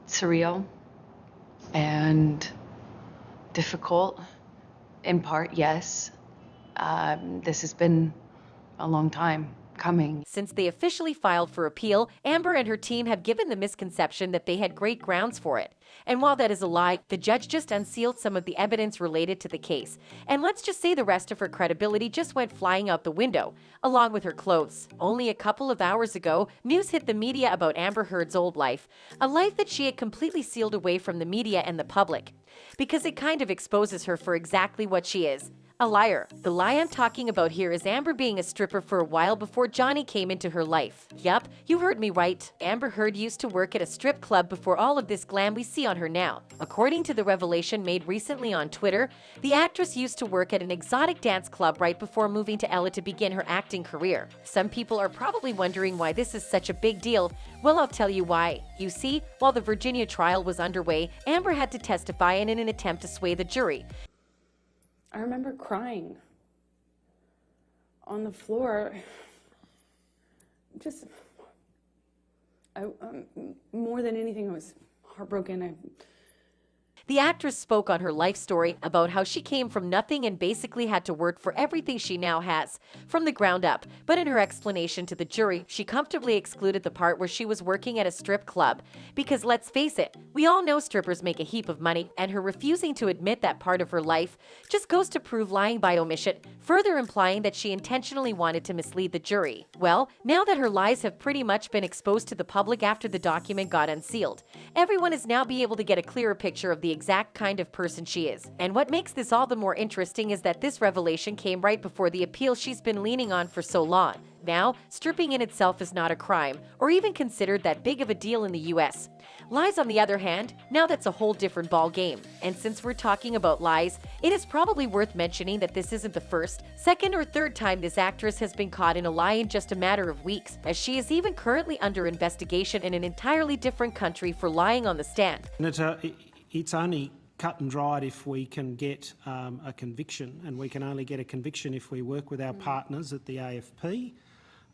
surreal and difficult. In part, yes. This has been a long time coming. Since they officially filed for appeal, Amber and her team have given the misconception that they had great grounds for it. And while that is a lie, the judge just unsealed some of the evidence related to the case. And let's just say the rest of her credibility just went flying out the window, along with her clothes. Only a couple of hours ago, news hit the media about Amber Heard's old life, a life that she had completely sealed away from the media and the public. Because it kind of exposes her for exactly what she is. A liar. The lie I'm talking about here is Amber being a stripper for a while before Johnny came into her life. Yup, you heard me right. Amber Heard used to work at a strip club before all of this glam we see on her now. According to the revelation made recently on Twitter, the actress used to work at an exotic dance club right before moving to LA to begin her acting career. Some people are probably wondering why this is such a big deal. Well, I'll tell you why. You see, while the Virginia trial was underway, Amber had to testify in an attempt to sway the jury. I remember crying on the floor. Just, more than anything, I was heartbroken. The actress spoke on her life story about how she came from nothing and basically had to work for everything she now has, from the ground up. But in her explanation to the jury, she comfortably excluded the part where she was working at a strip club. Because let's face it, we all know strippers make a heap of money, and her refusing to admit that part of her life just goes to prove lying by omission, further implying that she intentionally wanted to mislead the jury. Well, now that her lies have pretty much been exposed to the public after the document got unsealed, everyone is now be able to get a clearer picture of the exact kind of person she is. And what makes this all the more interesting is that this revelation came right before the appeal she's been leaning on for so long. Now, stripping in itself is not a crime, or even considered that big of a deal in the US. Lies, on the other hand, now that's a whole different ball game. And since we're talking about lies, it is probably worth mentioning that this isn't the first, second, or third time this actress has been caught in a lie in just a matter of weeks, as she is even currently under investigation in an entirely different country for lying on the stand. And it's only cut and dried if we can get a conviction, and we can only get a conviction if we work with our partners at the AFP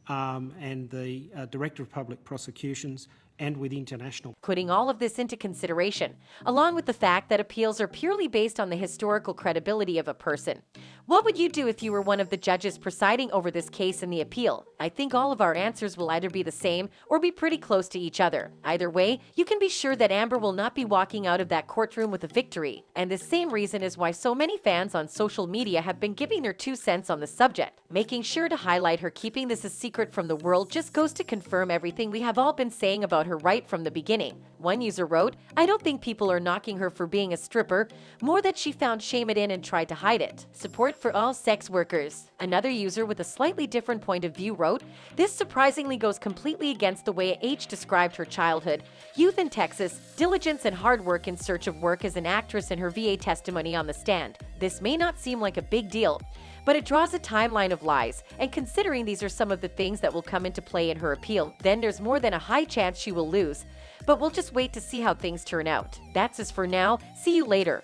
and the Director of Public Prosecutions and with international. Putting all of this into consideration, along with the fact that appeals are purely based on the historical credibility of a person. What would you do if you were one of the judges presiding over this case in the appeal? I think all of our answers will either be the same or be pretty close to each other. Either way, you can be sure that Amber will not be walking out of that courtroom with a victory. And the same reason is why so many fans on social media have been giving their 2 cents on the subject. Making sure to highlight her keeping this a secret from the world just goes to confirm everything we have all been saying about her right from the beginning. One user wrote, "I don't think people are knocking her for being a stripper, more that she found shame it in and tried to hide it. Support for all sex workers." Another user with a slightly different point of view wrote, "This surprisingly goes completely against the way H described her childhood, youth in Texas, diligence and hard work in search of work as an actress in her VA testimony on the stand. This may not seem like a big deal, but it draws a timeline of lies, and considering these are some of the things that will come into play in her appeal, then there's more than a high chance she will lose. But we'll just wait to see how things turn out. That's it for now. See you later."